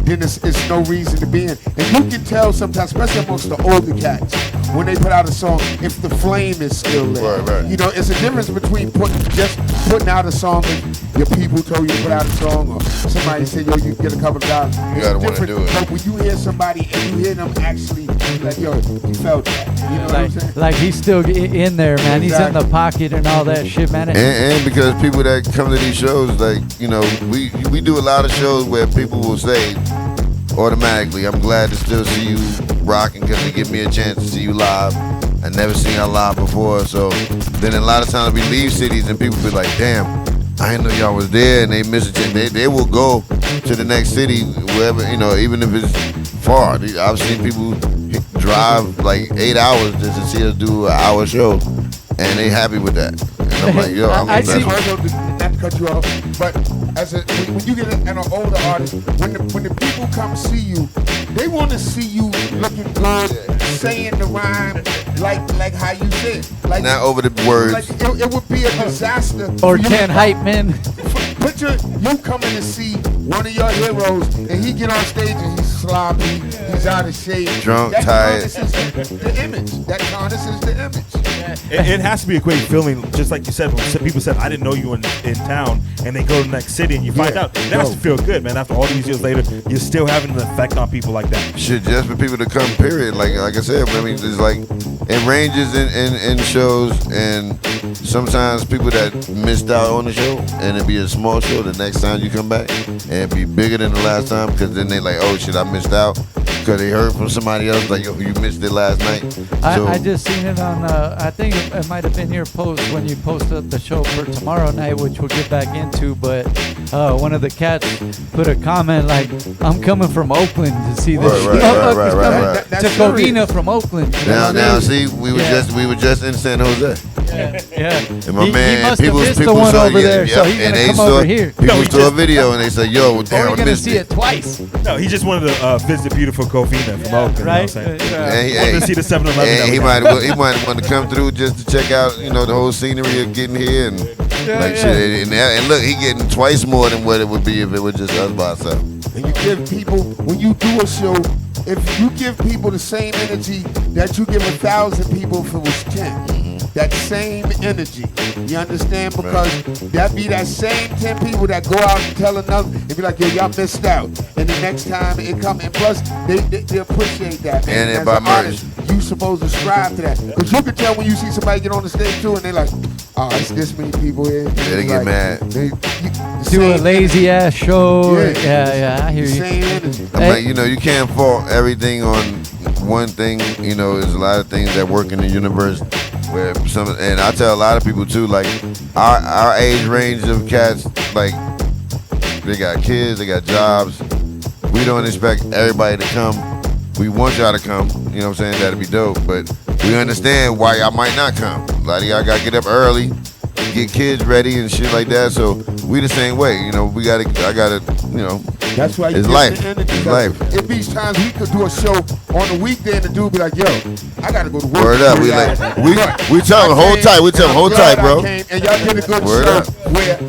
then it's no reason to be in. And you can tell sometimes, especially amongst the older cats, when they put out a song if the flame is still there. Right. You know, it's a difference between putting out a song and your people told you to put out a song, or somebody said, yo, you can get a couple of dollars. You gotta want to do it. But when you hear somebody and you hear them actually like, yo, you felt that. You know what I'm saying? Like he's still in there, man. Exactly. He's in the pocket and all that shit, man. And because people that come to these shows, like, you know, we do a lot of shows where people will say automatically, I'm glad to still see you rocking because they give me a chance to see you live. I never seen y'all live before. So then a lot of times we leave cities and people be like, damn, I didn't know y'all was there, and they miss a chance. They will go to the next city, wherever, you know, even if it's far. I've seen people drive like 8 hours just to see us do an hour show, and they happy with that. And I'm like, yo, I see. Not to cut you off, but when you get an older artist, when the people come see you, they want to see you looking good, saying the rhyme like how you said, like not over the words. Like it would be a disaster. Or 10 hype men. Picture you coming to see one of your heroes, and he get on stage and he's sloppy, he's out of shape, drunk, that tired. Tarnishes the image. That tarnishes the image. It has to be a great feeling, just like you said. When some people said, "I didn't know you in town," and they go to the next city, and you find out that has to feel good, man. After all these years later, you're still having an effect on people like that. Shit, just for people to come. Period. Like I said, I mean, it's like it ranges in shows, and sometimes people that missed out on the show, and it'd be a small show. The next time you come back, and it'd be bigger than the last time, because then they like, oh shit, I missed out, because they heard from somebody else like, yo, you missed it last night. I just seen it on, I think it might have been your post when you posted the show for tomorrow night, which we'll get back into, but one of the cats put a comment like, I'm coming from Oakland to see this. Right. To Covina from Oakland. Now, see, we were just in San Jose. Yeah. And my man, he must have people missed the one saw, over there, so he's and gonna they come saw, over here. People saw a video and they said, "Yo, damn, Or I we're gonna missed see it twice. No, he just wanted to visit beautiful Covina from Oakland. Right? You know what I'm saying? And Wanted to see the 7-Eleven. And he might want to come through just to check out, you know, the whole scenery of getting here and shit. And look, he getting twice more than what it would be if it was just us by ourselves. And you give people, when you do a show, if you give people the same energy that you give 1,000 people if it was 10, that same energy, you understand? Because that be that same 10 people that go out and tell another, and be like, yo, y'all missed out. And the next time it come, and plus they appreciate that. And as by an merch. artist, you supposed to strive to that. Because you can tell when you see somebody get on the stage too, and they like, oh, it's this many people here. They get mad. Do a lazy ass show. Yeah, I hear you. Same energy. I'm like, you know, you can't fault everything on one thing. You know, there's a lot of things that work in the universe where and I tell a lot of people too, like our age range of cats, like they got kids, they got jobs. We don't expect everybody to come. We want y'all to come, you know what I'm saying? That'd be dope, but we understand why y'all might not come. A lot of y'all gotta get up early, get kids ready and shit like that. So we the same way, you know. I gotta, you know. That's why it's life. It's life. If these times we could do a show on the weekday and the dude be like, yo, I gotta go to work. Word up. We tell them hold tight. We tell them hold tight, bro. And y'all did a good Word show up. where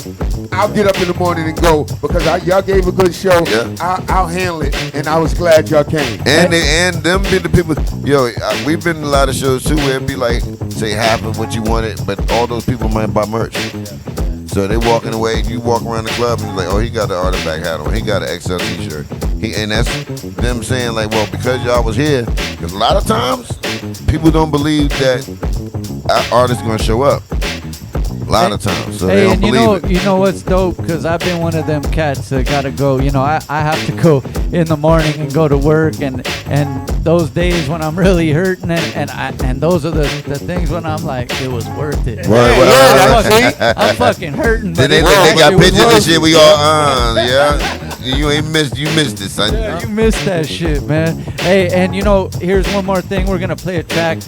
I'll get up in the morning and go because y'all gave a good show. Yeah. I'll handle it, and I was glad y'all came. And them be the people. Yo, we've been in a lot of shows too where it be like, say half of what you wanted, but all those people might buy merch. So they walking away, you walk around the club and you're like, oh, he got the artifact hat on, he got an XL t-shirt. And that's them saying like, well, because y'all was here, because a lot of times people don't believe that our artist's gonna show up. A lot of times, so they don't believe it. You know what's dope? Because I've been one of them cats that gotta go. You know, I have to go in the morning and go to work, and those days when I'm really hurting, and those are the things when I'm like, it was worth it. I'm fucking hurting. Then they got pictures and shit. We all, yeah. You missed it, son. Yeah, you missed that shit, man. Hey, and you know, here's one more thing. We're gonna play a track.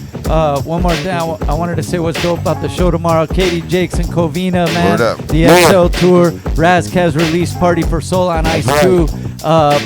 One more thing. I wanted to say what's dope about the show tomorrow. Katie Jakes and Covina, man. Word up. The XL tour. Razkaz release party for Soul on Ice 2.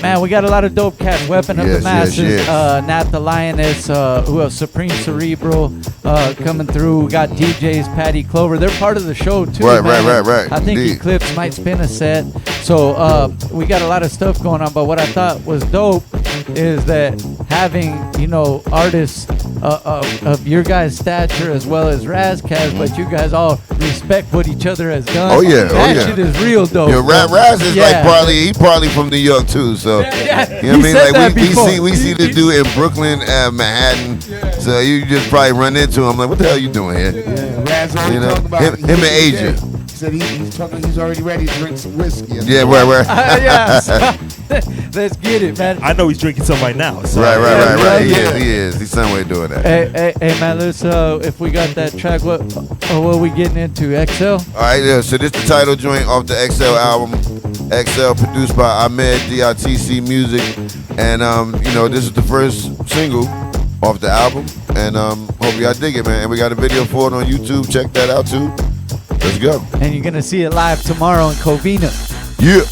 Man, we got a lot of dope cats. Weapon of the Masses. Nat the Lioness. Who else? Supreme Cerebral coming through. We got DJs Patty Clover. They're part of the show too. Right. I think Indeed. Eclipse might spin a set. So we got a lot of stuff going on. But what I thought was dope is that having, you know, artists of your guys' stature as well as Razkaz, but you guys all respect what each other has done. Oh yeah, that shit is real dope. Yeah, Raz is like probably from New York too. So yeah. You know what I mean? Like we see the dude in Brooklyn, Manhattan. So you just probably run into him like, what the hell you doing here? Yeah, Raz already You know, talking about him and Asia. He said he's already ready to drink some whiskey. Yeah, right. Yeah, so, let's get it, man. I know he's drinking some right now. So. Right. He is. He's somewhere doing that. Hey, man. Let's if we got that track, what are we getting into? XL. All right, yeah. So this the title joint off the XL album. XL produced by Ahmed DITC Music, and you know, this is the first single off the album, and hope y'all dig it, man. And we got a video for it on YouTube. Check that out too. Let's go. And you're gonna see it live tomorrow in Covina. Yeah.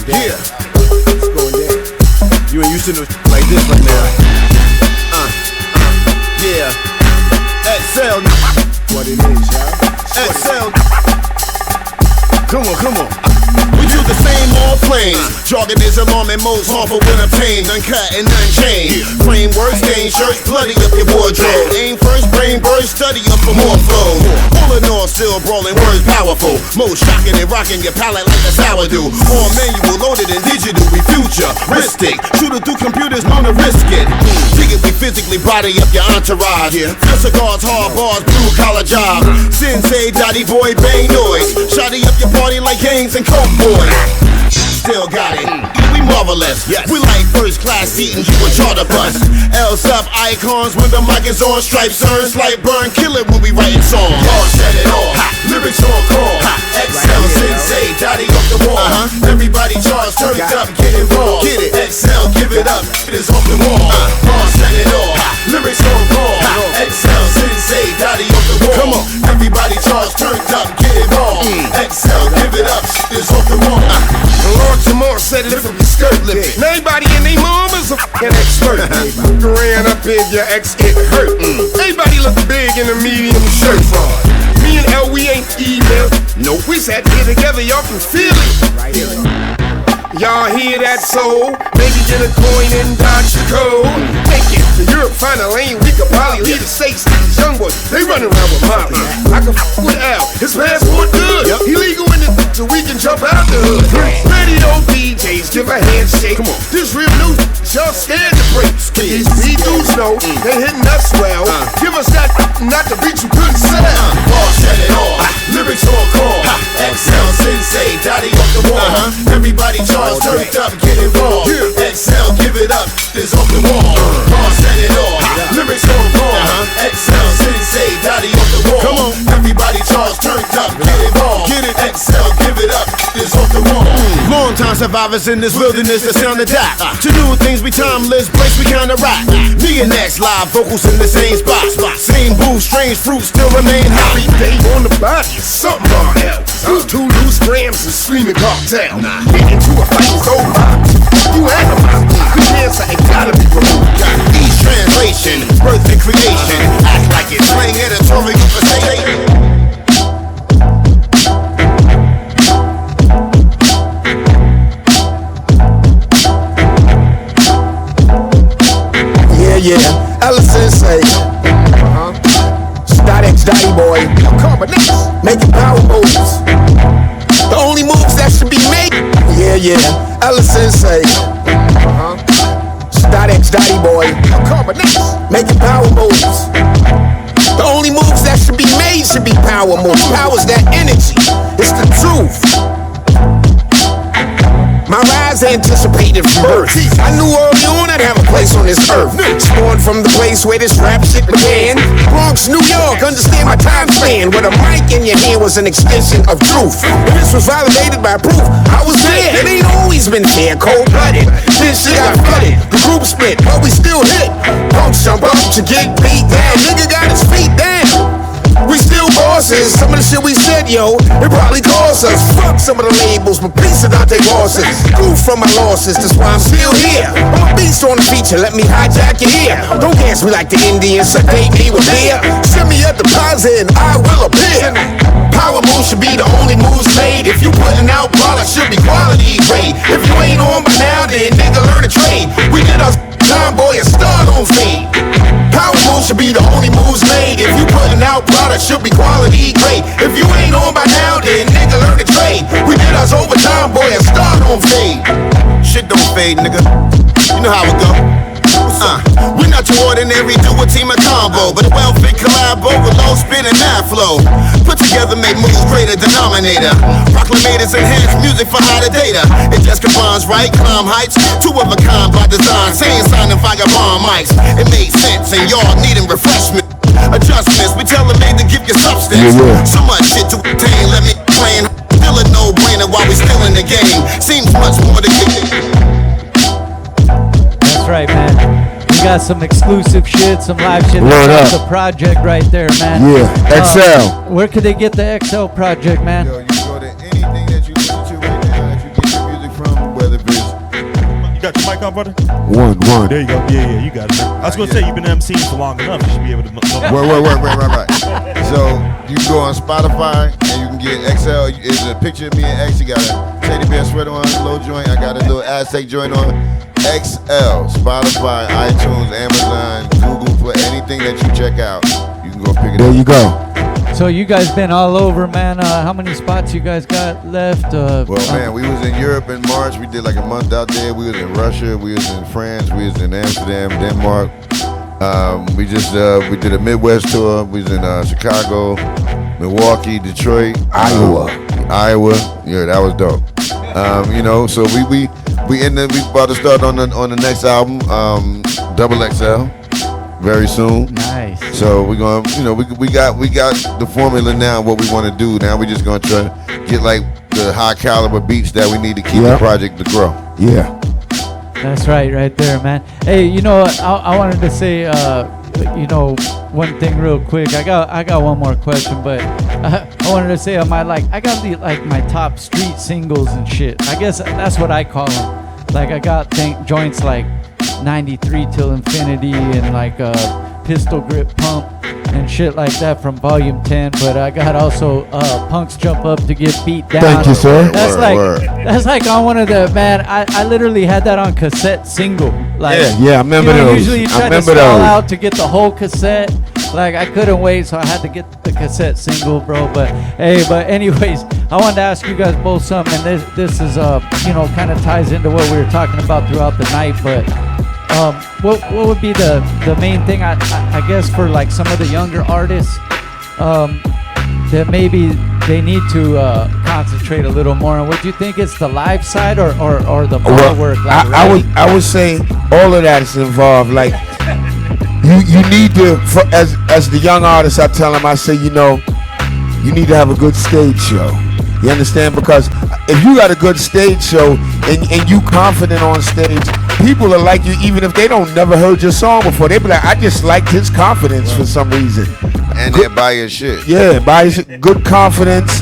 Yeah. It's going down. You ain't used to no like this right now. Yeah. XL. What it is, y'all. XL. Come on. We use the same old flames. Jargon is alarming, most harmful when obtained. Uncut and unchained. Frameworks, stain shirts, bloody up your wardrobe. Aim first, brain burst, study up for more flow. All in all, still brawling, words powerful. Most shocking and rocking your palate like a sourdough. All manual, loaded and digital, we futuristic. Shooter through computers, known to risk it. Dig it, we physically body up your entourage. Fill cigars, hard bars, blue collar job. Sensei, Dotty boy, bang noise. Shotty up your party like gangs and coke boys. Still got it. We marvelous. Yes. We like first class seating, you a charter bus. L-Sub icons when the mic is on. Stripes, earn, slight burn, kill it when we writing songs. All set it off. Lyrics on call. XL, Sensei, Dotty off the wall. Everybody charge, turned up, get involved. Get it. XL, give it up, it is off the wall. All set it off. Lyrics on call. XL, Sensei, Dotty off the wall. Come on. Everybody charge, turned up, get involved. XL, give it up, it is off the wall. Lord Jamar said lift up your skirt lift. Now everybody and they mama's a f***ing expert. Ran up in your ex, it hurt. Everybody look big in a medium shirt. Me and L, we ain't email. Nope, we sat here together, y'all can feel it. Y'all hear that soul? Maybe get a coin and dodge the code. Make it to Europe, find a lane, we could probably lead the States. These young boys, they running around with Molly. I can f with Al, his passport good. He legal in the so we can jump out the hood. Radio DJs, give a handshake. Come on. This real new, y'all scared to break. These B-dudes know they hitting us well. Give us that, not the beat you couldn't sell. All set it off, lyrics on call. XL, Sensei, Dotty off the wall. Everybody charge, turned up, get involved. XL, give it up, this off the wall. All set it off, lyrics on call. XL, Sensei, Dotty off the wall. Come on. Everybody charge, turned up, get involved. Get it. XL, give it up, this off the wall. Long time survivors in this wilderness that sound to die. To do things we timeless, place we kinda rock. Me and X live vocals in the same spot. Same booth, strange fruit still remain hot. They on the body, something on else. I'm 2 loose grams and screaming cartel. Get into a fight is over. You animals, the cancer ain't gotta be removed. Each translation, birth and creation. Act like it's slang editorial for say. Yeah, Ella Sensei, Sadat Daddy Boy, making power moves. The only moves that should be made. Yeah, Ella Sensei, Sadat Daddy Boy, making power moves. The only moves that should be made should be power moves. Power's that energy, it's the truth. My rise anticipated from birth. I knew early on I'd have a place on this earth. Spawned from the place where this rap shit began. Bronx, New York, understand my time span. Where the mic in your hand was an extension of truth. And this was validated by proof. I was there, it ain't always been fair, cold-blooded. This shit got flooded, the group split, but we still hit. Punks jump up to get beat down. Nigga got his feet down. We still bosses. Some of the shit we said, yo, it probably cost us. Fuck some of the labels, but please don't take losses. Grew from my losses, that's why I'm still here. I'm a beast on the feature, let me hijack your ear. Don't dance me like the Indians, sedate me with beer. Send me a deposit and I will appear. Power moves should be the only moves made. If you putting out product, product should be quality grade. If you ain't on by now, then nigga learn to trade. We did our time, boy, and start on fade. Power moves should be the only moves made. If you putting out products, should be quality grade. If you ain't on by now, then nigga learn to trade. We did us overtime, boy, and start on fade. Shit don't fade, nigga. You know how it go. We're not too ordinary, do a team of combo, but a well-fit collabo with low spin and high flow. Put together, make moves, greater denominator. Proclamators enhance music for higher data. It just combines right, climb heights, two of a kind by design. Saying sign and vagabond mics. It made sense, and y'all needing refreshment. Adjustments, we tell them made to give you substance. So much shit to attain, let me explain. Still a no-brainer while we still in the game. Seems much more to get. That's right, man. We got some exclusive shit, some live shit. That's the project right there, man. Yeah, XL. Where could they get the XL project, man? Yo, you go to anything that you listen to right now that you get your music from, whether it's... You got your mic on, brother? One. There you go. Yeah, you got it. I was going to say, you've been MCing for long enough. You should be able to... Right. So, you go on Spotify, and you can get XL. It's a picture of me and X. You got a teddy bear sweater on, a little joint. I got a little Aztec joint on. XL, Spotify, iTunes, Amazon, Google, for anything that you check out, you can go pick it up. There you go. So you guys been all over, man. How many spots you guys got left? Well, man, we was in Europe in March. We did like a month out there. We was in Russia. We was in France. We was in Amsterdam, Denmark. We did a Midwest tour. We was in Chicago, Milwaukee, Detroit, Iowa. Yeah, that was dope. So we about to start on the next album, Double XL, very soon. Nice. So we're gonna, we got the formula now. What we want to do now, we just gonna try to get like the high caliber beats that we need to keep the project to grow. Yeah. That's right there, man. Hey, I wanted to say, one thing real quick. I got one more question, but I wanted to say I got my top street singles and shit. I guess that's what I call them. Like I got joints like 93 Till Infinity and like Pistol Grip Pump and shit like that from Volume 10. But I got also Punks Jump Up to Get Beat Down. Thank you, sir. That's like on one of the, man, I literally had that on cassette single. Like, yeah, I remember those. Usually you try to stall out to get the whole cassette. Like I couldn't wait, so I had to get the cassette single, bro. But anyways, I wanted to ask you guys both something, and this is kind of ties into what we were talking about throughout the night. But what would be the main thing I guess for like some of the younger artists that maybe they need to concentrate a little more on? Would you think it's the live side or the bar work? Like I would say all of that is involved. Like you need to, as the young artist, I tell them, I say, you need to have a good stage show. You understand? Because if you got a good stage show and you confident on stage, people will like you even if they don't never heard your song before. They be like, I just liked his confidence for some reason. And they buy your shit. Yeah, buy your shit. Good confidence.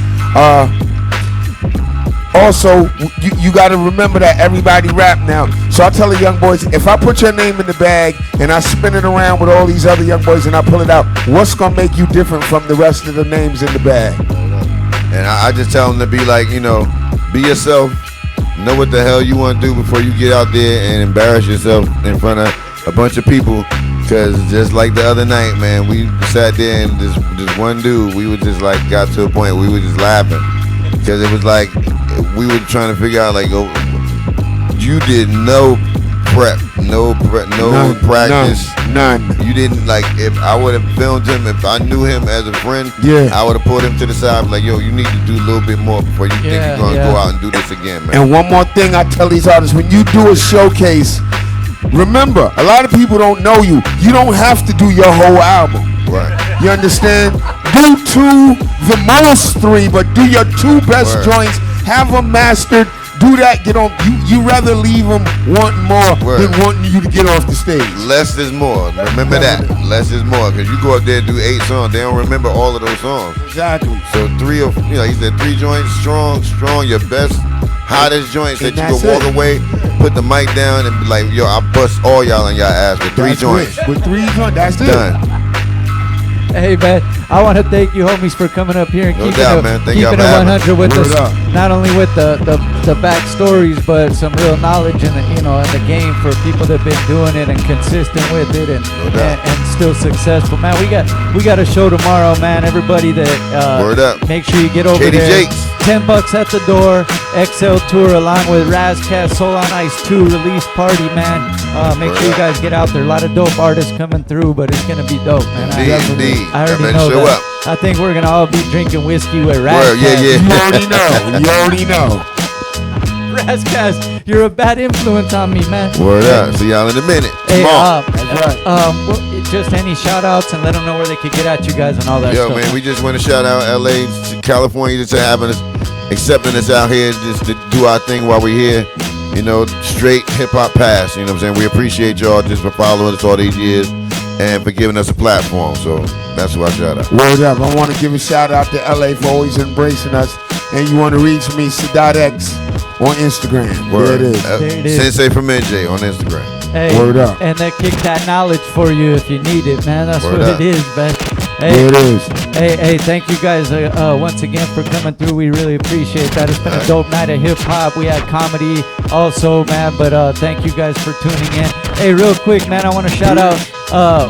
Also, you got to remember that everybody rap now. So I tell the young boys, if I put your name in the bag and I spin it around with all these other young boys and I pull it out, what's going to make you different from the rest of the names in the bag? And I just tell them to be like, be yourself. Know what the hell you want to do before you get out there and embarrass yourself in front of a bunch of people. Because just like the other night, man, we sat there and this one dude, we were just like, got to a point where we were just laughing. Because it was like, we were trying to figure out, like, you did no prep, no practice. None. You didn't, like, if I would have filmed him, if I knew him as a friend, I would have pulled him to the side, like, yo, you need to do a little bit more before you think you're going to go out and do this again, man. And one more thing I tell these artists, when you do a showcase, remember, a lot of people don't know you. You don't have to do your whole album. Right. You understand? Do 2, the most 3, but do your 2 best joints. Have them mastered. Do that. Get on. You rather leave them wanting more than wanting you to get off the stage. Less is more. Remember that. Less is more. Because you go up there and do 8 songs, they don't remember all of those songs. Exactly. So 3 of, he said 3 joints, strong, your best, hottest joints that you can walk away, put the mic down and be like, yo, I bust all y'all in y'all ass with 3 joints. With 3 joints, that's done. Hey, man, I want to thank you, homies, for coming up here and No keeping doubt, it, man. Thank keeping y'all it for having 100 with Word us. up. Not only with the backstories, but some real knowledge in the in the game for people that've been doing it and consistent with it and doubt. and still successful. Man, we got a show tomorrow, man. Everybody that Word up. make sure you get over Katie there. Jakes. $10 at the door. XL Tour along with Razcast, Soul on Ice 2 release party, man. Make sure you guys get out there. A lot of dope artists coming through, but it's gonna be dope, man. Indeed. I already Y'all know better show that. up. I think we're gonna all be drinking whiskey with Razcast. Word, yeah. You already know. You already know. Razcast, you're a bad influence on me, man. Word up. See y'all in a minute. Hey, Tomorrow. That's right. just any shout outs and let them know where they could get at you guys and all that Yo, stuff. man, we just want to shout out LA, California, just for having us, accepting us out here, just to do our thing while we're here. You know, straight hip hop pass. You know what I'm saying? We appreciate y'all just for following us all these years and for giving us a platform. So that's who I shout out. Word up. I want to give a shout out to LA for always embracing us. And you want to reach me, Sadat X on Instagram. Word. There it is. There it is. Sensei from NJ on Instagram. Hey, Word up. and they kick that knowledge for you if you need it, man. That's Word what up. it is, man. Hey, There it is. Hey, thank you guys once again for coming through. We really appreciate that. It's been a dope night of hip hop. We had comedy also, man. But thank you guys for tuning in. Hey, real quick, man, I want to shout out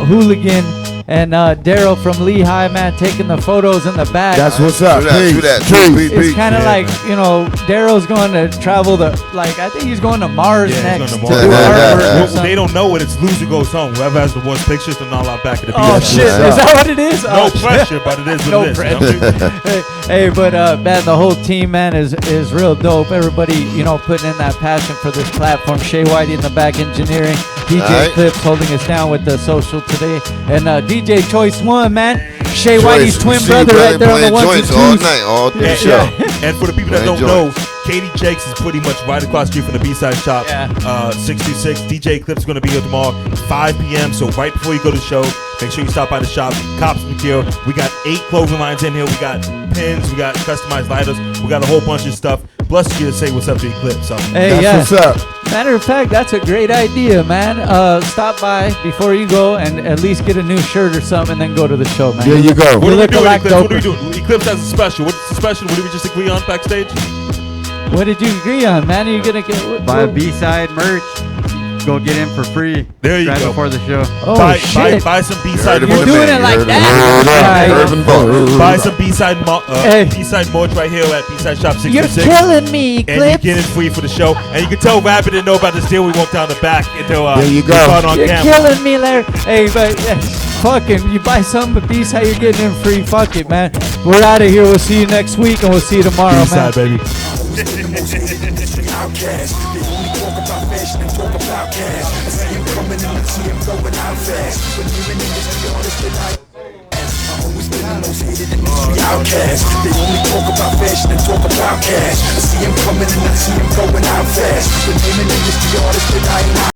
Hooligan and Daryl from Lehigh, man, taking the photos in the back. That's what's up. Do that, do that. Peace, It's peace. kind of like, you know, Daryl's going to travel I think he's going to Mars Yeah, he's next going to to do Mars. artwork or Well, something. they don't know it. It's loser goes home. Whoever has the worst pictures, they're not allowed back at the Oh BSideShow. shit! Is that what it is? No Oh, shit. pressure, but it is what No it is. you know? pressure. hey, but man, the whole team, man, is real dope. Everybody, you know, putting in that passion for this platform. Shaye, Whitey in the back engineering. DJ Alright. Clips holding us down with the social today, and DJ Choice One, man. Shaye Whitey's twin See brother right there on the playing ones and joints all twos. night, all through Yeah, the show. And for the people that Enjoy. don't know, Katie Jakes is pretty much right across the street from the B-Side Shop. Yeah. 626. DJ Clips is going to be here tomorrow, 5 p.m. So right before you go to the show, make sure you stop by the shop. Cops and gear. We got 8 clothing lines in here. We got pins. We got customized lighters. We got a whole bunch of stuff. Bless you to say what's up to Eclipse. So. Hey, That's yeah. what's up. Matter of fact, that's a great idea, man. Stop by before you go and at least get a new shirt or something, and then go to the show, man. There you go. What are we look doing, like Eclipse? What are we dope. doing? Eclipse has a special. What's the special? What did we just agree on backstage? What did you agree on, man? Are you gonna get Buy a B-side merch. Go get in for free. There you right go. before the show. Oh buy shit! some B-side heard it You're from merch. the doing man. it like You heard that? it. Right. Urban Boat. Buy some B-side Hey. B-side merch right here at B-Side Shop You're 626. killing me, And you Clips. get it free for the show. And you can tell Rabbit didn't know about this deal we walked down the back until There you we go. saw it on You're camera. killing me, Larry. Hey, but fucking, you buy something, but B-side, you're getting in free. Fuck it, man. We're out of here. We'll see you next week, and we'll see you tomorrow, man. B-side, baby. Outcast. They only talk about fashion and talk about cash. I see him coming and I see him going out fast. But you're an industry artist that I always been the most hated industry outcast. They only talk about fashion and talk about cash. I see him coming and I see him going out fast. But you're an industry artist that I